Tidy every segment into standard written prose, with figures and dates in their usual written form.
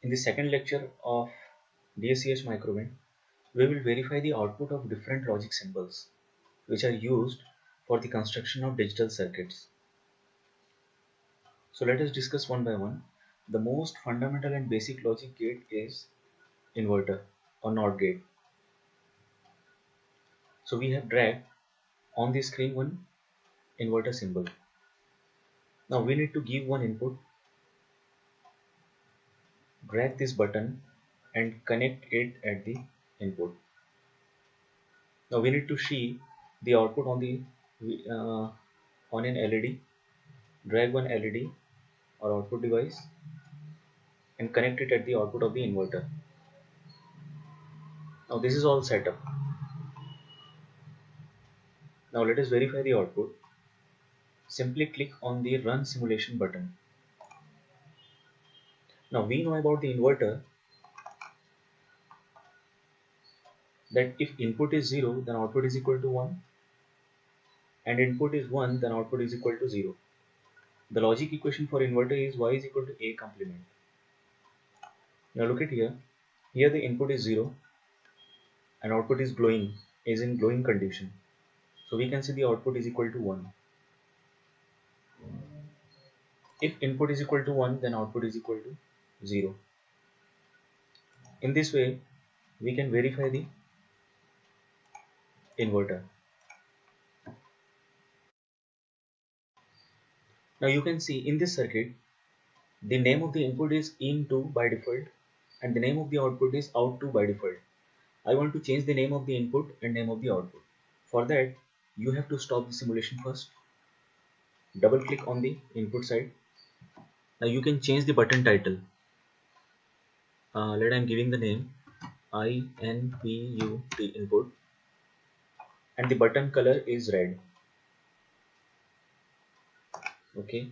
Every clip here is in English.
In the second lecture of DSCH Microwind, we will verify the output of different logic symbols which are used for the construction of digital circuits. So let us discuss one by one. The most fundamental and basic logic gate is inverter or NOT gate. So we have dragged on the screen one inverter symbol. Now we need to give one input, drag this button and connect it at the input. Now we need to see the output on the on an LED. Drag one LED or output device and connect it at the output of the inverter. Now this is all set up. Now let us verify the output. Simply click on the run simulation button. Now we know about the inverter that if input is 0 then output is equal to 1 and input is 1 then output is equal to 0. The logic equation for inverter is y is equal to a complement. Now look at here. Here the input is 0 and output is glowing, is in glowing condition. So we can say the output is equal to 1. If input is equal to 1 then output is equal to 0. In this way we can verify the inverter. Now you can see in this circuit the name of the input is in2 by default and the name of the output is out2 by default. I want to change the name of the input and name of the output. For that you have to stop the simulation first. Double click on the input side. Now you can change the button title. Let I'm giving the name INPUT input and the button color is red. Okay,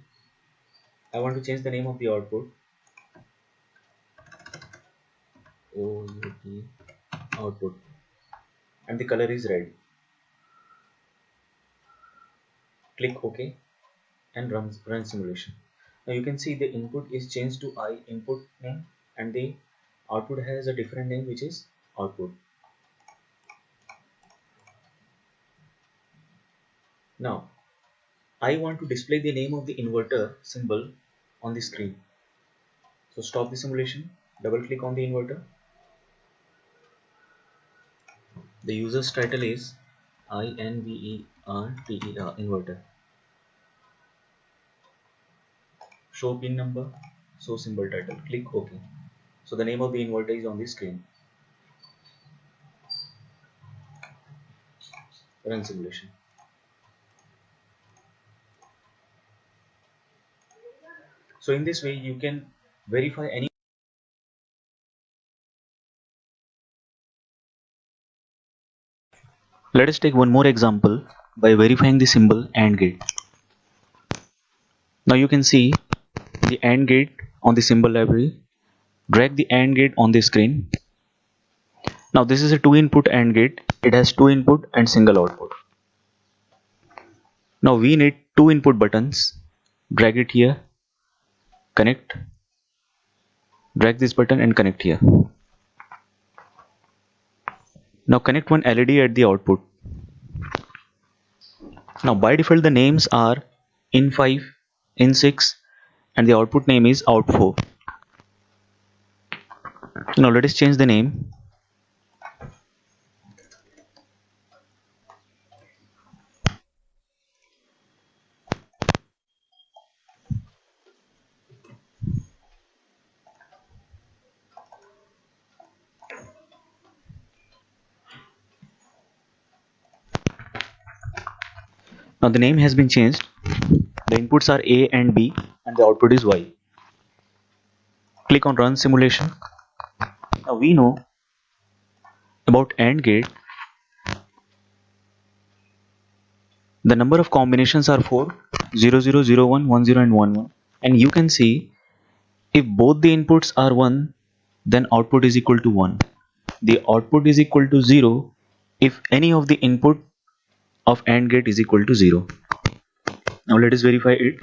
I want to change the name of the output OUT output and the color is red. Click OK and run simulation. Now you can see the input is changed to I input name and the output has a different name which is output. Now I want to display the name of the inverter symbol on the screen. So stop the simulation, double click on the inverter. The user's title is INVERTER inverter. Show pin number, show symbol title, click OK. So the name of the inverter is on the screen. Run simulation. So in this way you can verify any. Let us take one more example by verifying the symbol AND gate. Now you can see the AND gate on the symbol library. Drag the AND gate on the screen. Now this is a 2-input AND gate. It has 2 input and single output. Now we need 2 input buttons. Drag it here, connect, drag this button and connect here. Now connect one LED at the output. Now by default the names are in5, in6 and the output name is out4. Now let us change the name. Now the name has been changed. The inputs are A and B and the output is Y. Click on run simulation. Now we know about AND gate. The number of combinations are 4, 0, 0, 0, 1, 1, 0 and 1, 1. And you can see if both the inputs are 1 then output is equal to 1. The output is equal to 0 if any of the input of AND gate is equal to 0. Now let us verify it.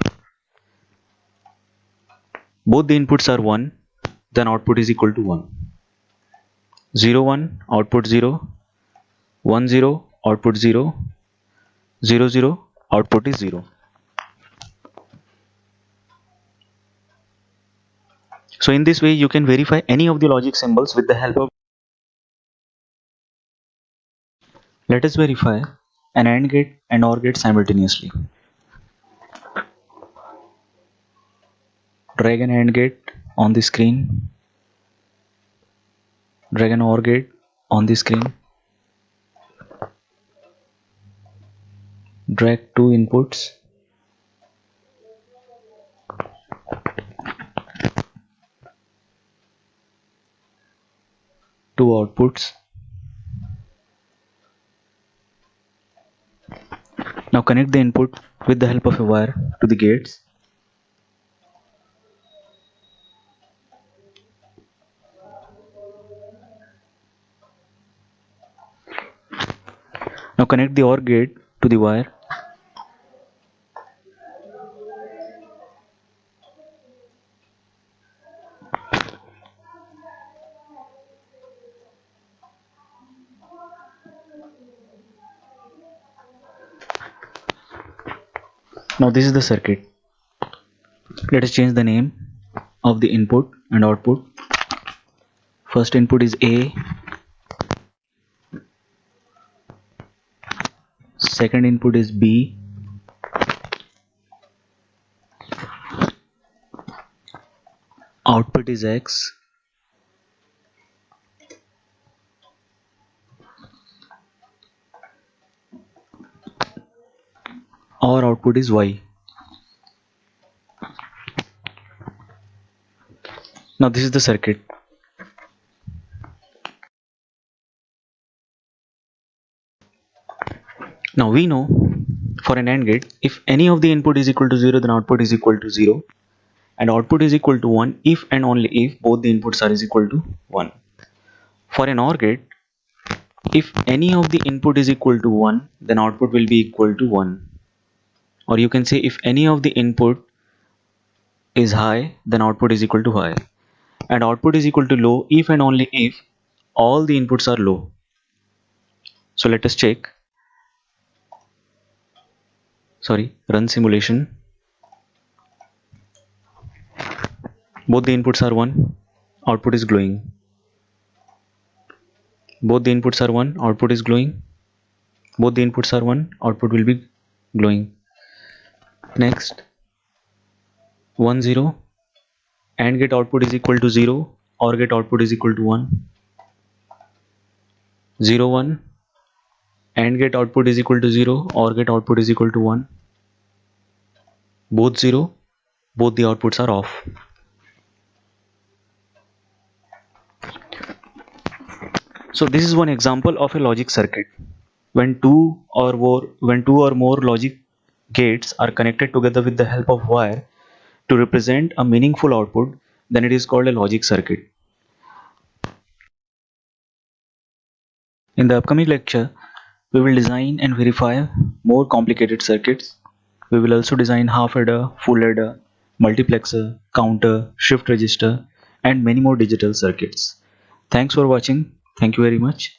Both the inputs are 1 then output is equal to 1. 0 1 output 0, 1 0 output 0, 0 0 output is 0. So in this way you can verify any of the logic symbols with the help of. Let us verify an AND gate and OR gate simultaneously. Drag an AND gate on the screen, drag an OR gate on the screen, drag two inputs, two outputs. Now connect the input with the help of a wire to the gates. Now connect the OR gate to the wire. Now this is the circuit. Let us change the name of the input and output. First input is A, second input is B, output is X, or output is Y. Now this is the circuit. Now we know for an AND gate, if any of the input is equal to 0, then output is equal to 0, and output is equal to 1 if and only if both the inputs are equal to 1. For an OR gate, if any of the input is equal to 1, then output will be equal to 1. Or you can say if any of the input is high, then output is equal to high. And output is equal to low if and only if all the inputs are low. So let us check. Run simulation. Both the inputs are 1, output is glowing. Both the inputs are 1, output is glowing. Both the inputs are 1, output will be glowing. Next, 1 0, AND gate output is equal to 0, OR gate output is equal to 1. 0 1, AND gate output is equal to 0, OR gate output is equal to 1. Both 0, both the outputs are off. So this is one example of a logic circuit. When two or more logic gates are connected together with the help of wire to represent a meaningful output, then it is called a logic circuit. In the upcoming lecture, we will design and verify more complicated circuits. We will also design half adder, full adder, multiplexer, counter, shift register, and many more digital circuits. Thanks for watching. Thank you very much.